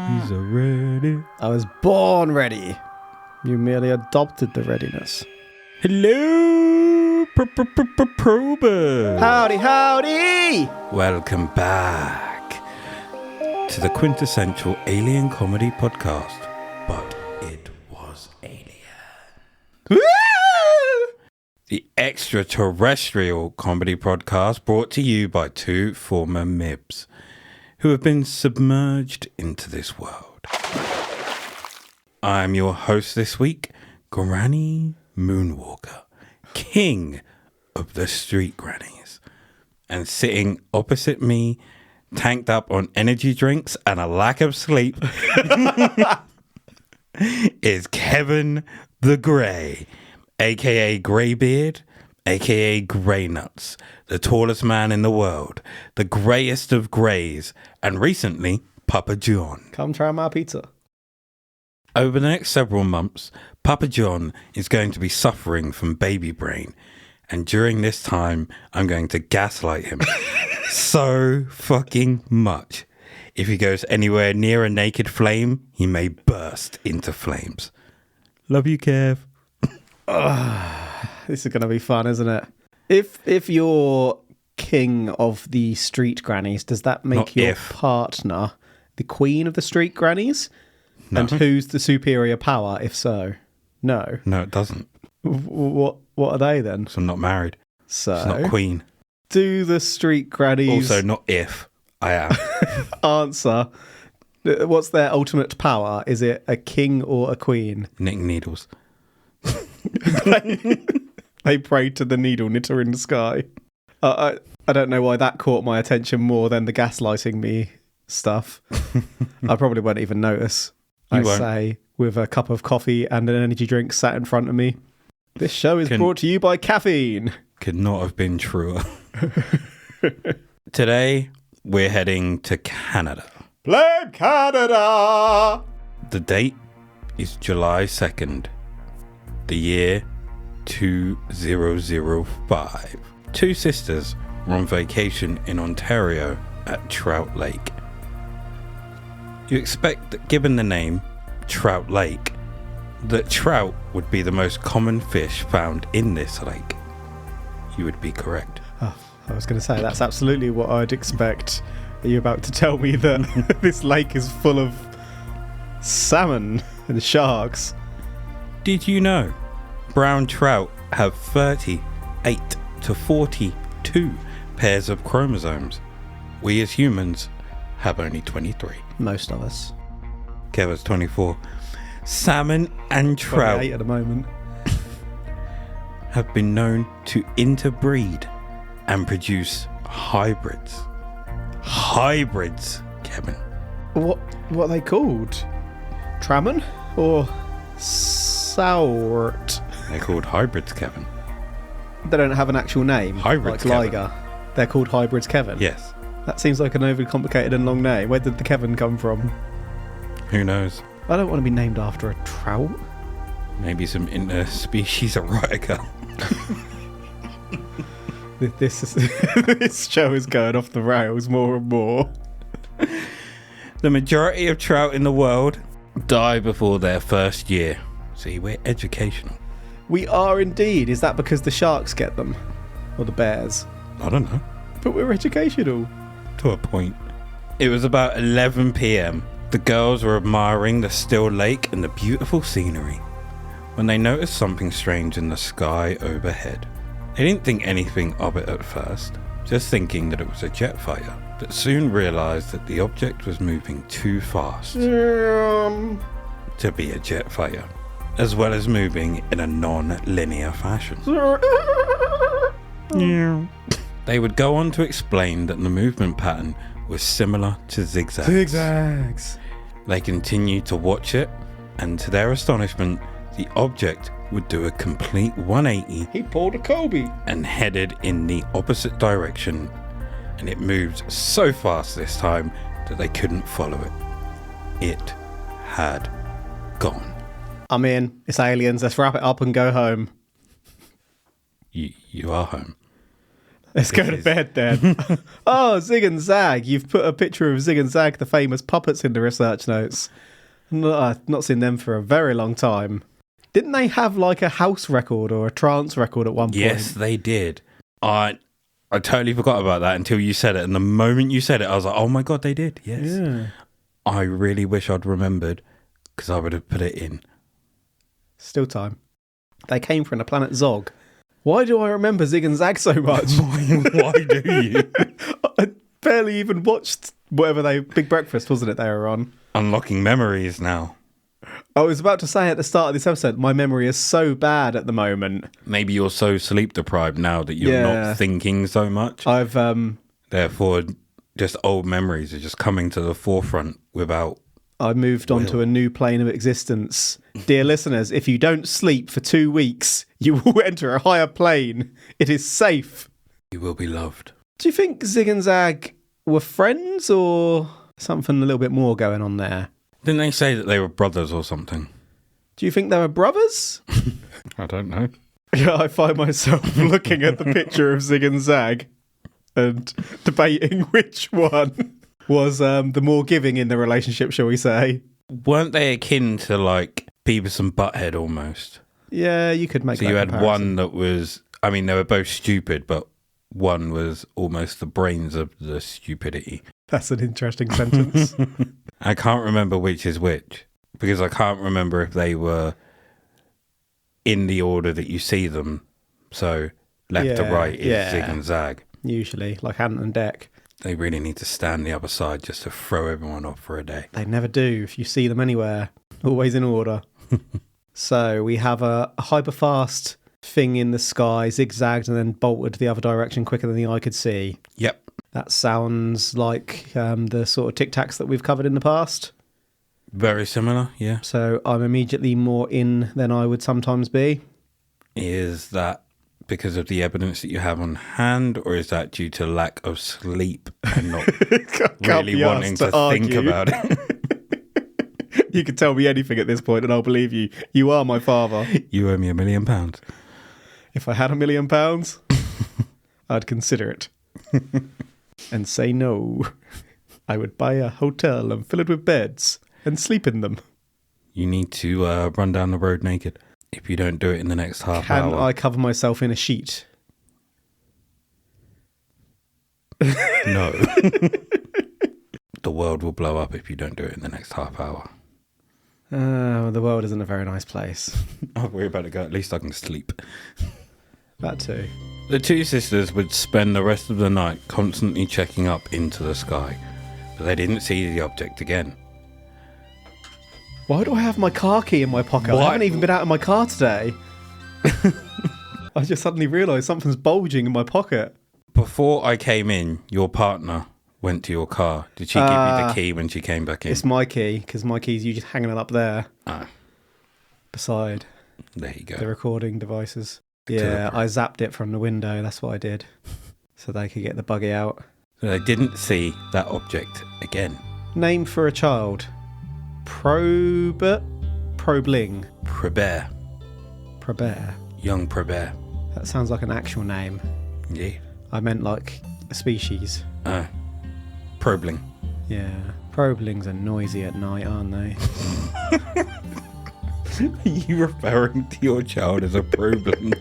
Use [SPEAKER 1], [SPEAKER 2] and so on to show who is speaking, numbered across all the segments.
[SPEAKER 1] He's a ready.
[SPEAKER 2] I was born ready. You merely adopted the readiness.
[SPEAKER 1] Hello, probers.
[SPEAKER 2] Howdy, howdy!
[SPEAKER 1] Welcome back to the quintessential alien comedy podcast. But it was alien.
[SPEAKER 2] Woo!
[SPEAKER 1] The extraterrestrial comedy podcast brought to you by two former MIBs who have been submerged into this world. I'm your host this week, Granny Moonwalker, king of the street grannies. And sitting opposite me, tanked up on energy drinks and a lack of sleep, is Kevin the Grey, a.k.a. Greybeard, a.k.a. Grey Nuts, the tallest man in the world, the greyest of greys, and recently, Papa John.
[SPEAKER 2] Come try my pizza.
[SPEAKER 1] Over the next several months, Papa John is going to be suffering from baby brain, and during this time, I'm going to gaslight him so fucking much. If he goes anywhere near a naked flame, he may burst into flames. Love you, Kev.
[SPEAKER 2] This is going to be fun, isn't it? If you're king of the street grannies, does that make
[SPEAKER 1] Not
[SPEAKER 2] your
[SPEAKER 1] if.
[SPEAKER 2] partner the queen of the street grannies?
[SPEAKER 1] No.
[SPEAKER 2] And who's the superior power, if so? No.
[SPEAKER 1] No, it doesn't.
[SPEAKER 2] What are they then?
[SPEAKER 1] So I'm not married.
[SPEAKER 2] So,
[SPEAKER 1] It's not queen.
[SPEAKER 2] do the street grannies
[SPEAKER 1] Also, not if I am.
[SPEAKER 2] answer? What's their ultimate power? Is it a king or a queen?
[SPEAKER 1] Knitting needles.
[SPEAKER 2] They prayed to the needle knitter in the sky. I don't know why that caught my attention more than the gaslighting me stuff. I probably won't even notice.
[SPEAKER 1] You
[SPEAKER 2] I
[SPEAKER 1] won't.
[SPEAKER 2] say, with a cup of coffee and an energy drink sat in front of me. This show is brought to you by caffeine.
[SPEAKER 1] Could not have been truer. Today, we're heading to Canada.
[SPEAKER 2] Blame Canada!
[SPEAKER 1] The date is July 2nd, the year 2005. Two sisters were on vacation in Ontario at Trout Lake. You expect that, given the name Trout Lake, that trout would be the most common fish found in this lake. You would be correct.
[SPEAKER 2] Oh, I was going to say, that's absolutely what I'd expect. Are you about to tell me that this lake is full of salmon and sharks?
[SPEAKER 1] Did you know brown trout have 38 to 42 pairs of chromosomes? We as humans have only 23.
[SPEAKER 2] Most of us.
[SPEAKER 1] Kevin's 24. Salmon and trout
[SPEAKER 2] 28 at the moment.
[SPEAKER 1] have been known to interbreed and produce hybrids. Hybrids, Kevin.
[SPEAKER 2] What are they called? Tramon or Sourt?
[SPEAKER 1] They're called hybrids, Kevin.
[SPEAKER 2] They don't have an actual name.
[SPEAKER 1] Hybrids,
[SPEAKER 2] like
[SPEAKER 1] Kevin.
[SPEAKER 2] Liger. They're called hybrids, Kevin.
[SPEAKER 1] Yes.
[SPEAKER 2] That seems like an overly complicated and long name. Where did the Kevin come from?
[SPEAKER 1] Who knows?
[SPEAKER 2] I don't want to be named after a trout.
[SPEAKER 1] Maybe some interspecies erotica.
[SPEAKER 2] This show is going off the rails more and more.
[SPEAKER 1] The majority of trout in the world die before their first year. See, we're educational.
[SPEAKER 2] We are indeed. Is that because the sharks get them? Or the bears?
[SPEAKER 1] I don't know.
[SPEAKER 2] But we're educational.
[SPEAKER 1] To a point. It was about 11 p.m. The girls were admiring the still lake and the beautiful scenery when they noticed something strange in the sky overhead. They didn't think anything of it at first, just thinking that it was a jet fighter, but soon realized that the object was moving too fast to be a jet fighter, as well as moving in a non-linear fashion. They would go on to explain that the movement pattern was similar to zigzags.
[SPEAKER 2] Zigzags.
[SPEAKER 1] They continued to watch it, and to their astonishment, the object would do a complete 180
[SPEAKER 2] He pulled a Kobe.
[SPEAKER 1] and headed in the opposite direction, and it moved so fast this time that they couldn't follow it. It had gone.
[SPEAKER 2] I'm in. It's aliens. Let's wrap it up and go home.
[SPEAKER 1] You are home.
[SPEAKER 2] Let's go to bed then. Oh, Zig and Zag. You've put a picture of Zig and Zag, the famous puppets, in the research notes. I've not seen them for a very long time. Didn't they have like a house record or a trance record at one point?
[SPEAKER 1] Yes, they did. I totally forgot about that until you said it. And the moment you said it, I was like, oh my God, they did. Yes.
[SPEAKER 2] Yeah.
[SPEAKER 1] I really wish I'd remembered because I would have put it in.
[SPEAKER 2] Still time. They came from the planet Zog. Why do I remember Zig and Zag so much?
[SPEAKER 1] Why do you?
[SPEAKER 2] I barely even watched Big Breakfast, wasn't it, they were on?
[SPEAKER 1] Unlocking memories now.
[SPEAKER 2] I was about to say at the start of this episode, my memory is so bad at the moment.
[SPEAKER 1] Maybe you're so sleep deprived now that you're not thinking so much. Therefore, just old memories are just coming to the forefront without...
[SPEAKER 2] I moved on to a new plane of existence. Dear listeners, if you don't sleep for 2 weeks, you will enter a higher plane. It is safe.
[SPEAKER 1] You will be loved.
[SPEAKER 2] Do you think Zig and Zag were friends or something a little bit more going on there?
[SPEAKER 1] Didn't they say that they were brothers or something?
[SPEAKER 2] Do you think they were brothers?
[SPEAKER 1] I don't know.
[SPEAKER 2] Yeah, I find myself looking at the picture of Zig and Zag and debating which one was the more giving in the relationship, shall we say.
[SPEAKER 1] Weren't they akin to like Beavis and Butthead almost?
[SPEAKER 2] Yeah, you could make that
[SPEAKER 1] comparison.
[SPEAKER 2] So you had
[SPEAKER 1] one that was, I mean, they were both stupid, but one was almost the brains of the stupidity.
[SPEAKER 2] That's an interesting sentence.
[SPEAKER 1] I can't remember which is which, because I can't remember if they were in the order that you see them. So left to right is Zig and Zag.
[SPEAKER 2] Usually, like Ant and Dec.
[SPEAKER 1] They really need to stand the other side just to throw everyone off for a day.
[SPEAKER 2] They never do if you see them anywhere. Always in order. So we have a hyper-fast thing in the sky, zigzagged and then bolted the other direction quicker than the eye could see.
[SPEAKER 1] Yep.
[SPEAKER 2] That sounds like the sort of tic-tacs that we've covered in the past.
[SPEAKER 1] Very similar, yeah.
[SPEAKER 2] So I'm immediately more in than I would sometimes be.
[SPEAKER 1] Is that because of the evidence that you have on hand, or is that due to lack of sleep and not really wanting to think about it?
[SPEAKER 2] You can tell me anything at this point and I'll believe you. You are my father.
[SPEAKER 1] You owe me £1 million.
[SPEAKER 2] If I had £1 million, I'd consider it. And say no. I would buy a hotel and fill it with beds and sleep in them.
[SPEAKER 1] You need to run down the road naked if you don't do it in the next half hour.
[SPEAKER 2] Can I cover myself in a sheet?
[SPEAKER 1] No. The world will blow up if you don't do it in the next half hour.
[SPEAKER 2] The world isn't a very nice place.
[SPEAKER 1] I'll worry about it, go. At least I can sleep.
[SPEAKER 2] That too.
[SPEAKER 1] The two sisters would spend the rest of the night constantly checking up into the sky, but they didn't see the object again.
[SPEAKER 2] Why do I have my car key in my pocket? I haven't even been out of my car today. I just suddenly realised something's bulging in my pocket.
[SPEAKER 1] Before I came in, your partner went to your car. Did she give you the key when she came back in?
[SPEAKER 2] It's my key, because my key's usually hanging up there. Beside
[SPEAKER 1] there you go.
[SPEAKER 2] The recording devices. Yeah, I zapped it from the window. That's what I did. So they could get the buggy out.
[SPEAKER 1] So they didn't see that object again.
[SPEAKER 2] Name for a child. Probling.
[SPEAKER 1] Probert. Young Probert.
[SPEAKER 2] That sounds like an actual name.
[SPEAKER 1] Yeah.
[SPEAKER 2] I meant like a species.
[SPEAKER 1] Probling.
[SPEAKER 2] Yeah. Problings are noisy at night, aren't they?
[SPEAKER 1] Are you referring to your child as a probling?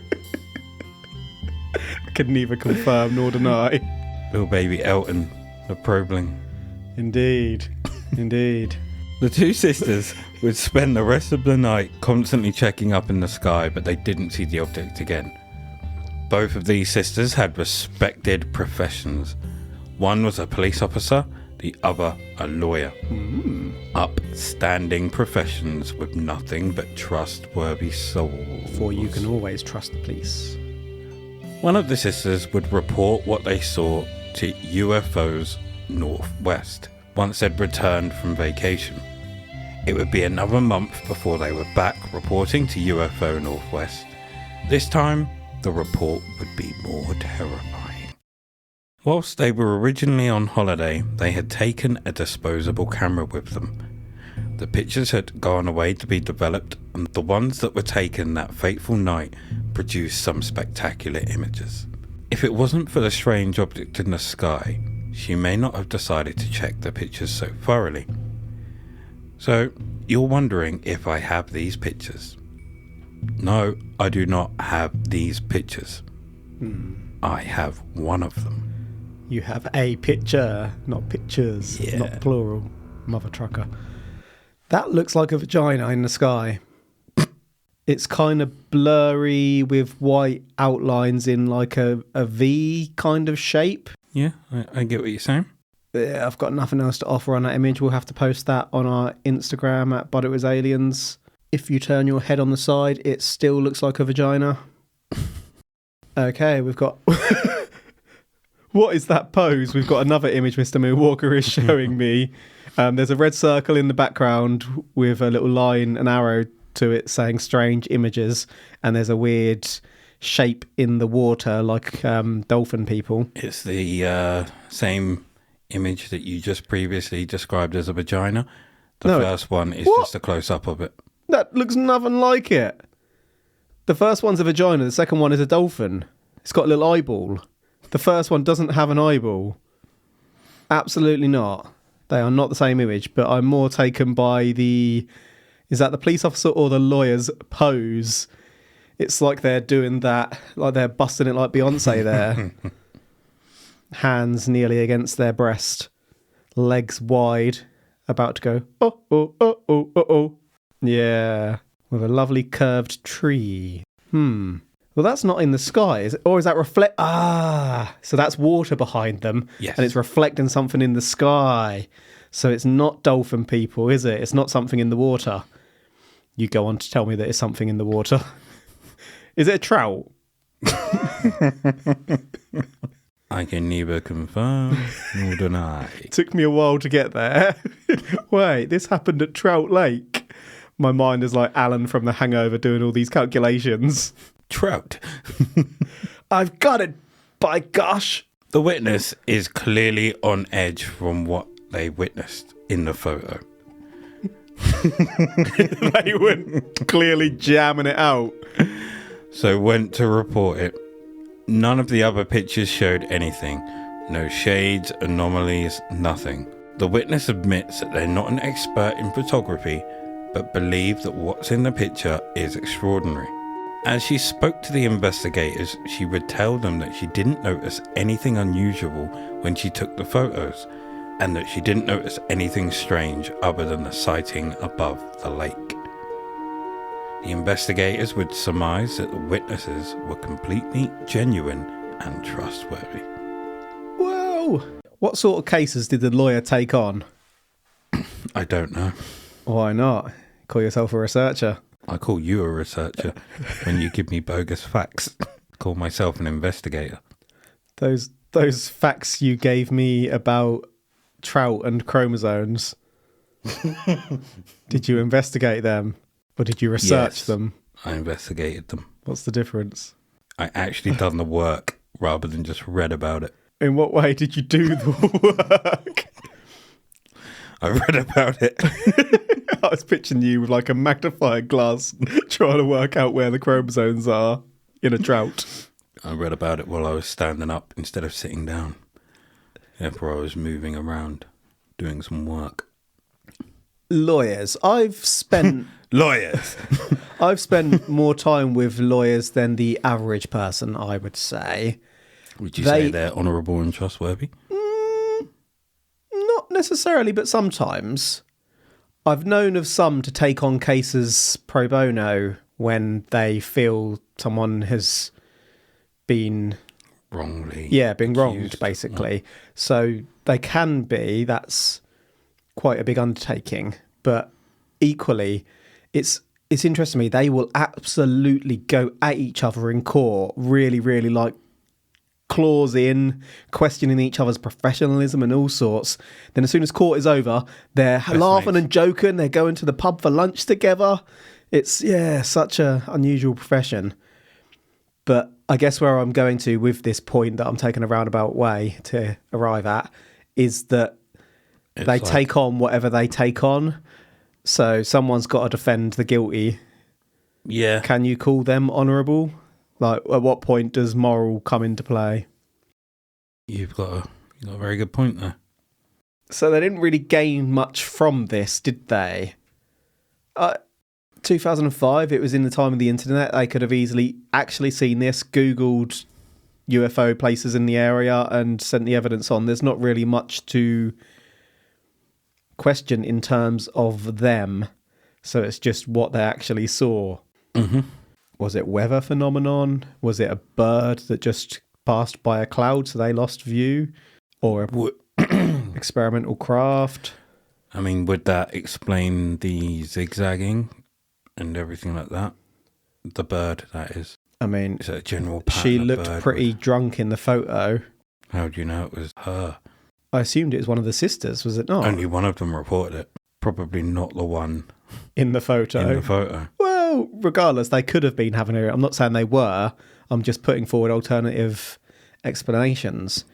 [SPEAKER 2] Could neither confirm nor deny.
[SPEAKER 1] Little baby Elton, the probling.
[SPEAKER 2] Indeed. Indeed.
[SPEAKER 1] The two sisters would spend the rest of the night constantly checking up in the sky, but they didn't see the object again. Both of these sisters had respected professions. One was a police officer, the other a lawyer. Upstanding professions with nothing but trustworthy souls.
[SPEAKER 2] For you can always trust the police.
[SPEAKER 1] One of the sisters would report what they saw to UFOs Northwest once they'd returned from vacation. It would be another month before they were back reporting to UFO Northwest. This time, the report would be more terrifying. Whilst they were originally on holiday, they had taken a disposable camera with them. The pictures had gone away to be developed, and the ones that were taken that fateful night produced some spectacular images. If it wasn't for the strange object in the sky, she may not have decided to check the pictures so thoroughly. So, you're wondering if I have these pictures. No, I do not have these pictures. I have one of them.
[SPEAKER 2] You have a picture, not pictures,
[SPEAKER 1] Yeah.
[SPEAKER 2] not plural, mother trucker. That looks like a vagina in the sky. It's kind of blurry with white outlines in like a V kind of shape.
[SPEAKER 1] Yeah, I get what you're saying.
[SPEAKER 2] Yeah, I've got nothing else to offer on that image. We'll have to post that on our Instagram at But It Was Aliens. If you turn your head on the side, it still looks like a vagina. Okay, we've got... What is that pose? We've got another image Mr. Moonwalker is showing me. There's a red circle in the background with a little line, an arrow to it saying strange images. And there's a weird shape in the water like dolphin people.
[SPEAKER 1] It's the same image that you just previously described as a vagina. The first one is just a close-up of it.
[SPEAKER 2] That looks nothing like it. The first one's a vagina. The second one is a dolphin. It's got a little eyeball. The first one doesn't have an eyeball. Absolutely not. They are not the same image, but I'm more taken by the... Is that the police officer or the lawyer's pose? It's like they're doing that, like they're busting it like Beyonce there. Hands nearly against their breast. Legs wide. About to go, oh, oh, oh, oh, oh, oh. Yeah. With a lovely curved tree. Well, that's not in the sky, is it? Or is that so that's water behind them.
[SPEAKER 1] Yes.
[SPEAKER 2] And it's reflecting something in the sky. So it's not dolphin people, is it? It's not something in the water. You go on to tell me that it's something in the water. Is it a trout?
[SPEAKER 1] I can neither confirm nor deny.
[SPEAKER 2] Took me a while to get there. Wait, this happened at Trout Lake. My mind is like Alan from The Hangover doing all these calculations.
[SPEAKER 1] Trout.
[SPEAKER 2] I've got it, by gosh.
[SPEAKER 1] The witness is clearly on edge from what they witnessed in the photo.
[SPEAKER 2] They were clearly jamming it out.
[SPEAKER 1] So went to report it. None of the other pictures showed anything. No shades, anomalies, nothing. The witness admits that they're not an expert in photography, but believe that what's in the picture is extraordinary. As she spoke to the investigators, she would tell them that she didn't notice anything unusual when she took the photos, and that she didn't notice anything strange other than the sighting above the lake. The investigators would surmise that the witnesses were completely genuine and trustworthy.
[SPEAKER 2] Whoa! What sort of cases did the lawyer take on?
[SPEAKER 1] I don't know.
[SPEAKER 2] Why not? Call yourself a researcher.
[SPEAKER 1] I call you a researcher when you give me bogus facts. Call myself an investigator.
[SPEAKER 2] Those facts you gave me about trout and chromosomes. Did you investigate them? Or did you research them?
[SPEAKER 1] I investigated them.
[SPEAKER 2] What's the difference?
[SPEAKER 1] I actually done the work rather than just read about it.
[SPEAKER 2] In what way did you do the work?
[SPEAKER 1] I read about it.
[SPEAKER 2] I was picturing you with like a magnifying glass trying to work out where the chromosomes are in a trout.
[SPEAKER 1] I read about it while I was standing up instead of sitting down. Therefore, I was moving around, doing some work.
[SPEAKER 2] Lawyers. I've spent more time with lawyers than the average person, I would say.
[SPEAKER 1] Would you say they're honourable and trustworthy?
[SPEAKER 2] Not necessarily, but sometimes. I've known of some to take on cases pro bono when they feel someone has been...
[SPEAKER 1] wrongly.
[SPEAKER 2] Yeah, been
[SPEAKER 1] accused.
[SPEAKER 2] wronged, basically. So they can be. That's quite a big undertaking. But equally, it's interesting to me. They will absolutely go at each other in court, really, really like claws in, questioning each other's professionalism and all sorts. Then as soon as court is over, they're laughing and joking. They're going to the pub for lunch together. It's, such a unusual profession. But I guess where I'm going to with this point that I'm taking a roundabout way to arrive at is that they take on whatever they take on. So someone's got to defend the guilty.
[SPEAKER 1] Yeah.
[SPEAKER 2] Can you call them honourable? Like, at what point does moral come into play?
[SPEAKER 1] You've got a very good point there.
[SPEAKER 2] So they didn't really gain much from this, did they? 2005, it was in the time of the internet. They could have easily actually seen this, Googled UFO places in the area and sent the evidence on. There's not really much to question in terms of them. So it's just what they actually saw.
[SPEAKER 1] Mm-hmm.
[SPEAKER 2] Was it weather phenomenon? Was it a bird that just passed by a cloud so they lost view? Or a experimental craft?
[SPEAKER 1] I mean, would that explain the zigzagging and everything like that? The bird, that is.
[SPEAKER 2] I mean,
[SPEAKER 1] Is it a general pattern?
[SPEAKER 2] she
[SPEAKER 1] a
[SPEAKER 2] looked
[SPEAKER 1] bird
[SPEAKER 2] pretty
[SPEAKER 1] would-
[SPEAKER 2] drunk in the photo.
[SPEAKER 1] How do you know it was her?
[SPEAKER 2] I assumed it was one of the sisters, was it not?
[SPEAKER 1] Only one of them reported it. Probably not the one
[SPEAKER 2] In the photo.
[SPEAKER 1] in the photo.
[SPEAKER 2] Well, regardless, they could have been having a... I'm not saying they were. I'm just putting forward alternative explanations.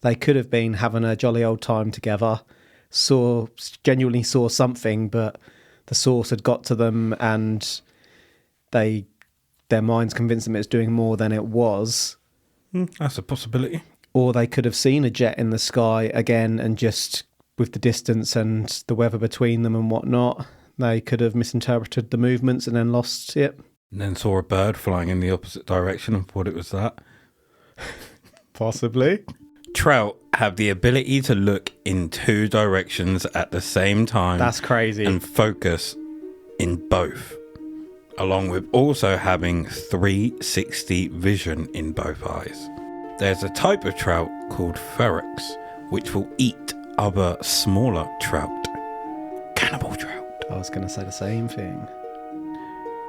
[SPEAKER 2] They could have been having a jolly old time together, genuinely saw something, but the source had got to them and their minds convinced them it's doing more than it was.
[SPEAKER 1] That's a possibility.
[SPEAKER 2] Or they could have seen a jet in the sky again and just with the distance and the weather between them and whatnot, they could have misinterpreted the movements and then lost it.
[SPEAKER 1] And then saw a bird flying in the opposite direction and thought it was that.
[SPEAKER 2] Possibly.
[SPEAKER 1] Trout have the ability to look in two directions at the same time.
[SPEAKER 2] That's crazy.
[SPEAKER 1] And focus in both, along with also having 360 vision in both eyes. There's a type of trout called ferox, which will eat other smaller trout. Cannibal trout.
[SPEAKER 2] I was going to say the same thing.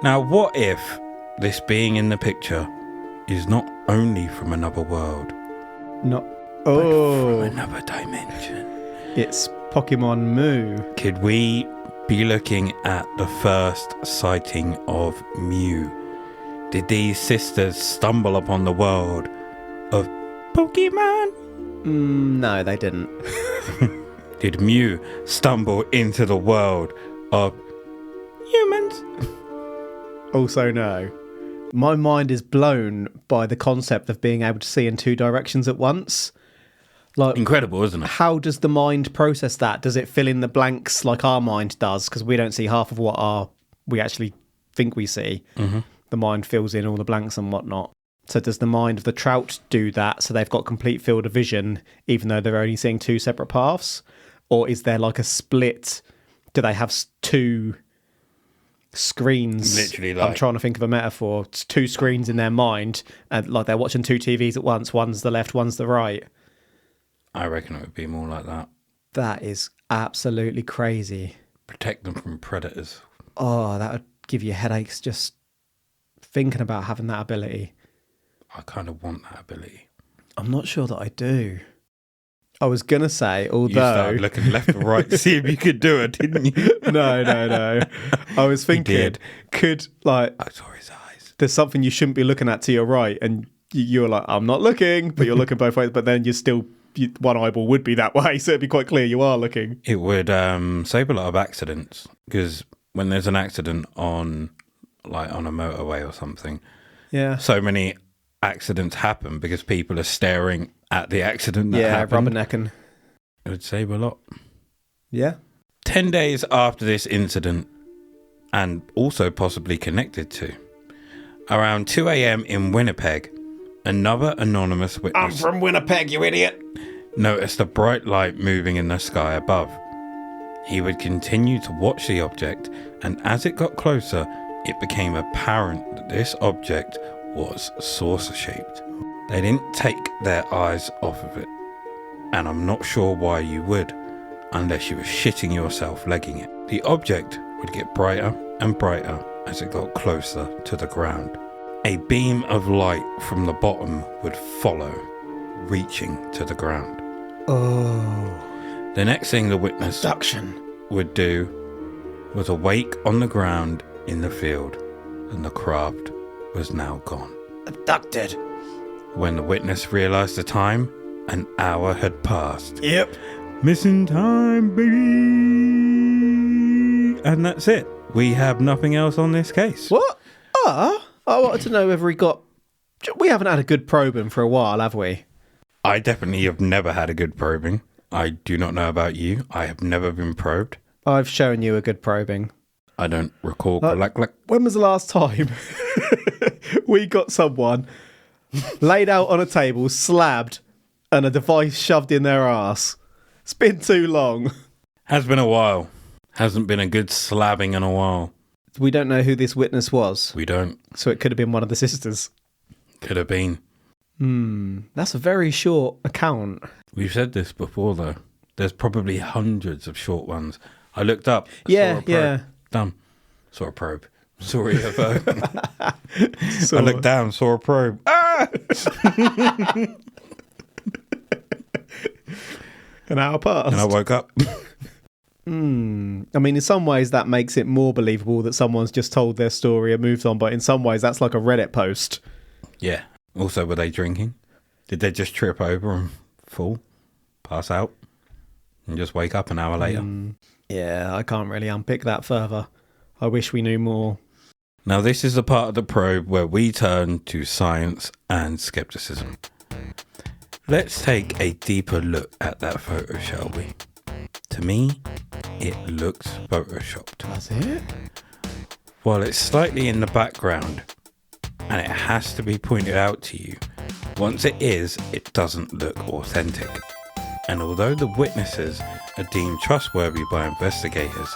[SPEAKER 1] Now, what if this being in the picture is not only from another world,
[SPEAKER 2] Not.
[SPEAKER 1] but
[SPEAKER 2] Oh,
[SPEAKER 1] from another dimension?
[SPEAKER 2] it's Pokemon Moo.
[SPEAKER 1] Could we be looking at the first sighting of Mew? Did these sisters stumble upon the world of Pokemon?
[SPEAKER 2] No, they didn't.
[SPEAKER 1] Did Mew stumble into the world of humans?
[SPEAKER 2] Also, no. My mind is blown by the concept of being able to see in two directions at once. Like,
[SPEAKER 1] Incredible, isn't it?
[SPEAKER 2] how does the mind process that? Does it fill in the blanks like our mind does? Because we don't see half of what we actually think we see.
[SPEAKER 1] Mm-hmm.
[SPEAKER 2] The mind fills in all the blanks and whatnot. So does the mind of the trout do that so they've got complete field of vision even though they're only seeing two separate paths? Or is there like a split? Do they have two screens?
[SPEAKER 1] Literally,
[SPEAKER 2] I'm
[SPEAKER 1] like-
[SPEAKER 2] trying to think of a metaphor. It's two screens in their mind and like they're watching two TVs at once. One's the left, one's the right.
[SPEAKER 1] I reckon it would be more like that.
[SPEAKER 2] That is absolutely crazy.
[SPEAKER 1] Protect them from predators.
[SPEAKER 2] Oh, that would give you headaches just thinking about having that ability.
[SPEAKER 1] I kind of want that ability.
[SPEAKER 2] I'm not sure that I do. I was going to say,
[SPEAKER 1] You
[SPEAKER 2] although...
[SPEAKER 1] started looking left or right to see if you could do it, didn't you?
[SPEAKER 2] No. I was thinking,
[SPEAKER 1] did.
[SPEAKER 2] could, like,
[SPEAKER 1] I saw his eyes.
[SPEAKER 2] there's something you shouldn't be looking at to your right, and you're like, I'm not looking, but you're looking both ways, but then you're still... one eyeball would be that way, so it'd be quite clear you are looking.
[SPEAKER 1] It would save a lot of accidents, because when there's an accident on a motorway or something,
[SPEAKER 2] Yeah.
[SPEAKER 1] so many accidents happen because people are staring at the accident that happened.
[SPEAKER 2] rubbernecking.
[SPEAKER 1] It would save a lot.
[SPEAKER 2] Yeah.
[SPEAKER 1] 10 days after this incident, and also possibly connected to, around 2 a.m. in Winnipeg, another anonymous witness
[SPEAKER 2] from Winnipeg, you idiot.
[SPEAKER 1] noticed a bright light moving in the sky above. He would continue to watch the object, and as it got closer, it became apparent that this object was saucer-shaped. They didn't take their eyes off of it, and I'm not sure why you would, unless you were shitting yourself legging it. The object would get brighter and brighter as it got closer to the ground. A beam of light from the bottom would follow, reaching to the ground.
[SPEAKER 2] Oh.
[SPEAKER 1] The next thing the witness
[SPEAKER 2] Abduction.
[SPEAKER 1] would do was awake on the ground in the field, and the craft was now gone.
[SPEAKER 2] Abducted.
[SPEAKER 1] When the witness realised the time, an hour had passed.
[SPEAKER 2] Yep.
[SPEAKER 1] Missing time, baby! And that's it. We have nothing else on this case.
[SPEAKER 2] What? I wanted to know whether he got We haven't had a good probing for a while, have we?
[SPEAKER 1] I definitely have never had a good probing. I do not know about you. I have never been probed.
[SPEAKER 2] I've shown you a good probing.
[SPEAKER 1] I don't recall.
[SPEAKER 2] When was the last time we got someone laid out on a table, slabbed, and a device shoved in their ass? It's been too long.
[SPEAKER 1] Has been a while. Hasn't been a good slabbing in a while.
[SPEAKER 2] We don't know who this witness was.
[SPEAKER 1] We don't.
[SPEAKER 2] So it could have been one of the sisters.
[SPEAKER 1] Could have been.
[SPEAKER 2] That's a very short account.
[SPEAKER 1] We've said this before, though. There's probably hundreds of short ones. I looked up.
[SPEAKER 2] Yeah.
[SPEAKER 1] Done. Saw a probe. Saw a UFO. I looked down, saw a probe. Ah!
[SPEAKER 2] An hour passed.
[SPEAKER 1] And I woke up.
[SPEAKER 2] I mean, in some ways that makes it more believable that someone's just told their story and moved on, but in some ways that's like a Reddit post.
[SPEAKER 1] Yeah. Also, were they drinking? Did they just trip over and fall, pass out, and just wake up an hour later?
[SPEAKER 2] Yeah, I can't really unpick that further. I wish we knew more.
[SPEAKER 1] Now, this is the part of the probe where we turn to science and skepticism. Let's take a deeper look at that photo, shall we? To me, it looks photoshopped.
[SPEAKER 2] That's it?
[SPEAKER 1] While it's slightly in the background, and it has to be pointed out to you, once it is, it doesn't look authentic. And although the witnesses are deemed trustworthy by investigators,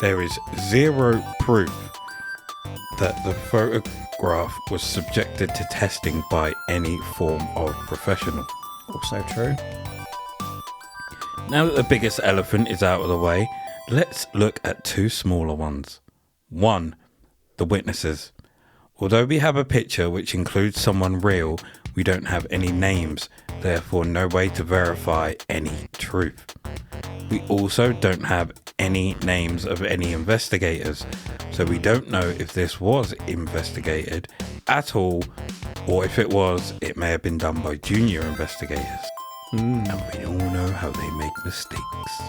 [SPEAKER 1] there is zero proof that the photograph was subjected to testing by any form of professional.
[SPEAKER 2] Also true.
[SPEAKER 1] Now that the biggest elephant is out of the way, let's look at two smaller ones. One, the witnesses. Although we have a picture which includes someone real, we don't have any names, therefore no way to verify any truth. We also don't have any names of any investigators, so we don't know if this was investigated at all, or if it was, it may have been done by junior investigators. And we all know how they make mistakes.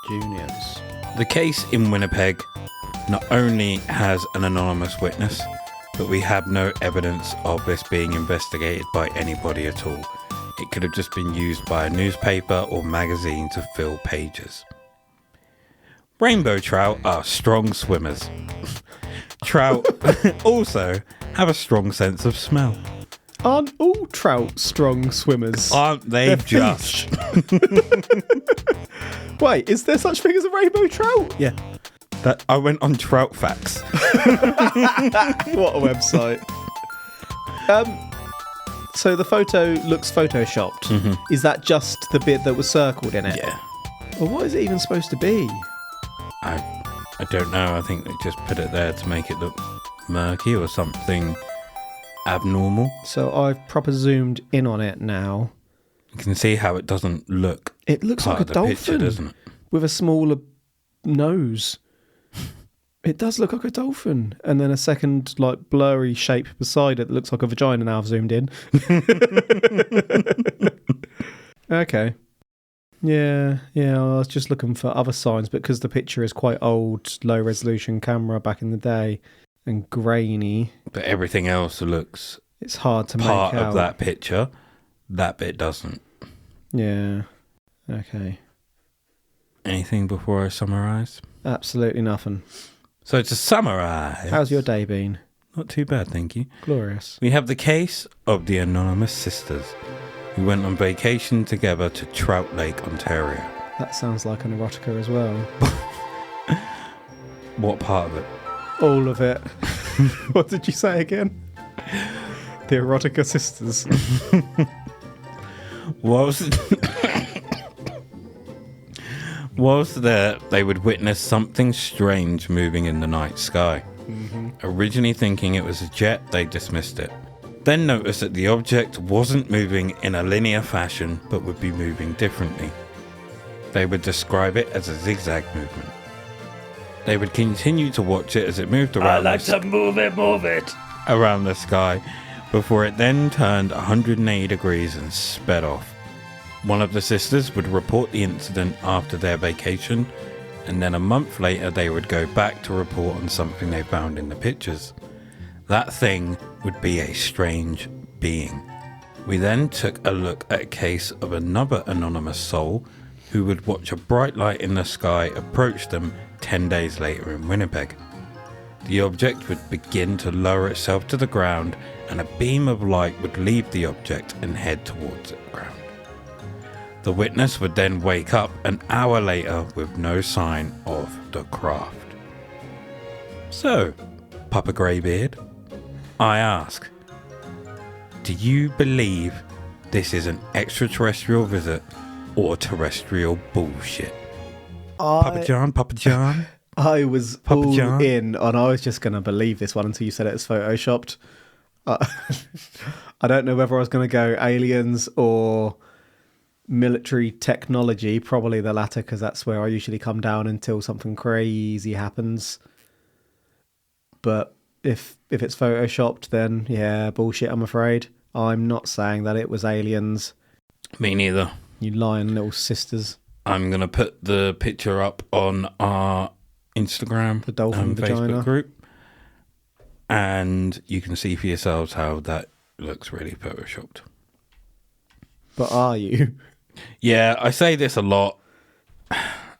[SPEAKER 2] Juniors.
[SPEAKER 1] The case in Winnipeg not only has an anonymous witness, but we have no evidence of this being investigated by anybody at all. It could have just been used by a newspaper or magazine to fill pages. Rainbow trout are strong swimmers. Trout also have a strong sense of smell.
[SPEAKER 2] Aren't all trout strong swimmers?
[SPEAKER 1] Aren't they just?
[SPEAKER 2] Wait, is there such thing as a rainbow trout?
[SPEAKER 1] Yeah. That I went on Trout Facts.
[SPEAKER 2] What a website. So the photo looks photoshopped. Mm-hmm. Is that just the bit that was circled in it?
[SPEAKER 1] Yeah.
[SPEAKER 2] Well, what is it even supposed to be?
[SPEAKER 1] I don't know. I think they just put it there to make it look murky or something abnormal.
[SPEAKER 2] So I've proper zoomed in on it now.
[SPEAKER 1] You can see how it doesn't look.
[SPEAKER 2] It looks like a dolphin,
[SPEAKER 1] picture, doesn't it?
[SPEAKER 2] With a smaller nose. It does look like a dolphin. And then a second, like, blurry shape beside it that looks like a vagina now I've zoomed in. Okay. Yeah, I was just looking for other signs, but because the picture is quite old, low-resolution camera back in the day, and grainy.
[SPEAKER 1] But everything else looks
[SPEAKER 2] it's hard to make out.
[SPEAKER 1] Part of that picture, that bit doesn't.
[SPEAKER 2] Yeah. Okay.
[SPEAKER 1] Anything before I summarise?
[SPEAKER 2] Absolutely nothing.
[SPEAKER 1] So to summarise...
[SPEAKER 2] How's your day been?
[SPEAKER 1] Not too bad, thank you.
[SPEAKER 2] Glorious.
[SPEAKER 1] We have the case of the anonymous sisters who went on vacation together to Trout Lake, Ontario.
[SPEAKER 2] That sounds like an erotica as well.
[SPEAKER 1] What part of it?
[SPEAKER 2] All of it. What did you say again? The erotica sisters.
[SPEAKER 1] Whilst there, they would witness something strange moving in the night sky. Mm-hmm. Originally thinking it was a jet, they dismissed it. Then noticed that the object wasn't moving in a linear fashion, but would be moving differently. They would describe it as a zigzag movement. They would continue to watch it as it moved around.
[SPEAKER 3] I like to move it.
[SPEAKER 1] Around the sky, before it then turned 180 degrees and sped off. One of the sisters would report the incident after their vacation, and then a month later they would go back to report on something they found in the pictures. that thing would be a strange being. We then took a look at a case of another anonymous soul who would watch a bright light in the sky approach them 10 days later in Winnipeg. The object would begin to lower itself to the ground, and a beam of light would leave the object and head towards the ground. The witness would then wake up an hour later with no sign of the craft. So, Papa Greybeard, I ask, do you believe this is an extraterrestrial visit or terrestrial bullshit? Papa John?
[SPEAKER 2] I was
[SPEAKER 1] Papa
[SPEAKER 2] all
[SPEAKER 1] John?
[SPEAKER 2] in, and I was just going to believe this one until you said it was photoshopped. I don't know whether I was going to go aliens or military technology, probably the latter, because that's where I usually come down until something crazy happens. But if it's photoshopped, then yeah, bullshit, I'm afraid. I'm not saying that it was aliens.
[SPEAKER 1] Me neither.
[SPEAKER 2] You lying little sisters.
[SPEAKER 1] I'm going to put the picture up on our Instagram
[SPEAKER 2] The dolphin
[SPEAKER 1] and
[SPEAKER 2] vagina.
[SPEAKER 1] Facebook group, and you can see for yourselves how that looks really photoshopped.
[SPEAKER 2] But are you?
[SPEAKER 1] Yeah, I say this a lot.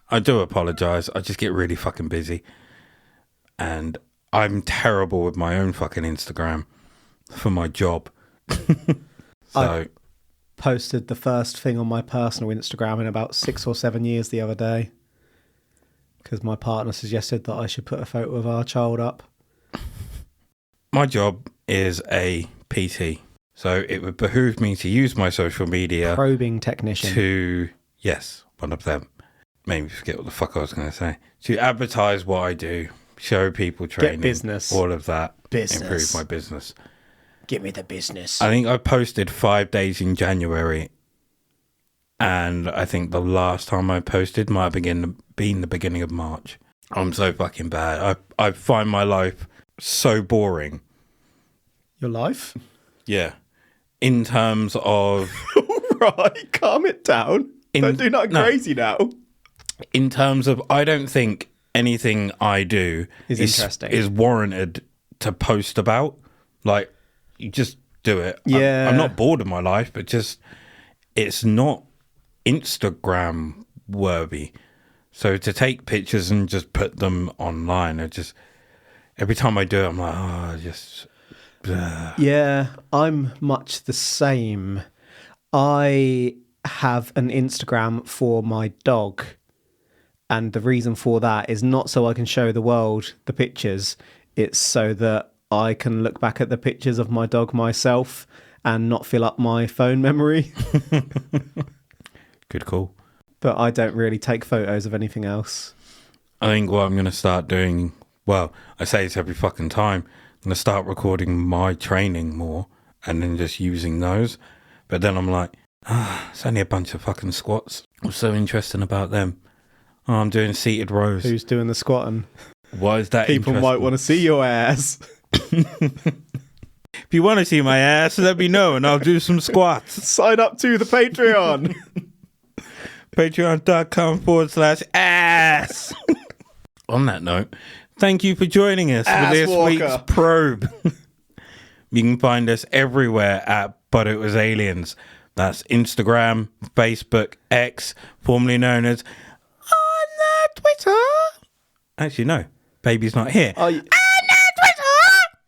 [SPEAKER 1] I do apologise. I just get really fucking busy, and I'm terrible with my own fucking Instagram for my job. So
[SPEAKER 2] Posted the first thing on my personal Instagram in about 6 or 7 years the other day, because my partner suggested that I should put a photo of our child up.
[SPEAKER 1] my job is a PT, so it would behoove me to use my social media
[SPEAKER 2] Probing technician.
[SPEAKER 1] to, yes, one of them. Made me forget what the fuck I was going to say. To advertise what I do, show people training,
[SPEAKER 2] business.
[SPEAKER 1] all of that,
[SPEAKER 2] Business.
[SPEAKER 1] improve my business.
[SPEAKER 2] Give me the business.
[SPEAKER 1] I think I posted 5 days in January, and I think the last time I posted might have been the beginning of March. I'm so fucking bad. I find my life so boring.
[SPEAKER 2] Your life?
[SPEAKER 1] Yeah. In terms of...
[SPEAKER 2] Right, calm it down. Don't do nothing crazy now.
[SPEAKER 1] In terms of, I don't think anything I do
[SPEAKER 2] Is interesting.
[SPEAKER 1] is warranted to post about. Like, you just do it.
[SPEAKER 2] Yeah.
[SPEAKER 1] I'm not bored of my life, but just, it's not Instagram worthy. So to take pictures and just put them online, every time I do it, I'm like,
[SPEAKER 2] Yeah, I'm much the same. I have an Instagram for my dog, and the reason for that is not so I can show the world the pictures. It's so that I can look back at the pictures of my dog myself and not fill up my phone memory.
[SPEAKER 1] Good call.
[SPEAKER 2] But I don't really take photos of anything else.
[SPEAKER 1] I think what I'm going to start doing, well, I say this every fucking time, I'm going to start recording my training more and then just using those. But then I'm like, it's only a bunch of fucking squats. What's so interesting about them? Oh, I'm doing seated rows.
[SPEAKER 2] Who's doing the squatting?
[SPEAKER 1] Why is that
[SPEAKER 2] People
[SPEAKER 1] interesting?
[SPEAKER 2] might want to see your ass.
[SPEAKER 1] If you want to see my ass, let me know and I'll do some squats.
[SPEAKER 2] Sign up to the Patreon.
[SPEAKER 1] Patreon.com/ass. On that note, thank you for joining us for this
[SPEAKER 2] Walker.
[SPEAKER 1] week's probe. You can find us everywhere at But It Was Aliens. That's Instagram, Facebook, X, formerly known as on the Twitter. Actually, no. Baby's not here.
[SPEAKER 2] Oh,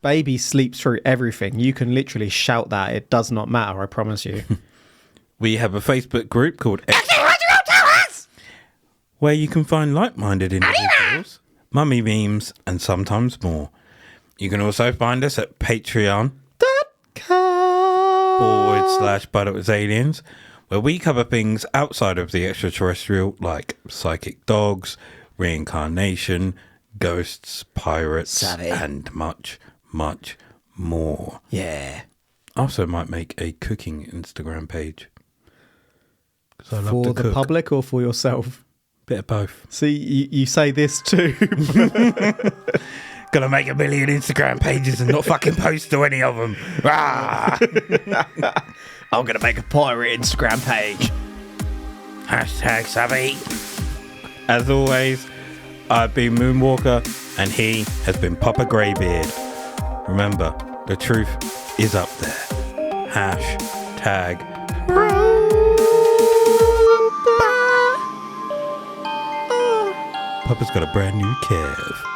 [SPEAKER 2] Baby sleeps through everything. You can literally shout that. It does not matter, I promise you.
[SPEAKER 1] We have a Facebook group called X, where you can find like-minded individuals, mummy memes, and sometimes more. You can also find us at patreon.com/But It Was Aliens, where we cover things outside of the extraterrestrial, like psychic dogs, reincarnation, ghosts, pirates,
[SPEAKER 2] Savvy.
[SPEAKER 1] and much, much more.
[SPEAKER 2] Yeah.
[SPEAKER 1] I also might make a cooking Instagram page. 'Cause I love
[SPEAKER 2] For
[SPEAKER 1] to
[SPEAKER 2] the
[SPEAKER 1] cook.
[SPEAKER 2] public or for yourself?
[SPEAKER 1] Bit of both.
[SPEAKER 2] See, you say this too.
[SPEAKER 1] Gonna make a million Instagram pages and not fucking post to any of them. Ah!
[SPEAKER 2] I'm going to make a pirate Instagram page.
[SPEAKER 1] #savvy. As always, I've been Moonwalker, and he has been Papa Greybeard. Remember, the truth is up there. Hashtag Papa's got a brand new Kev.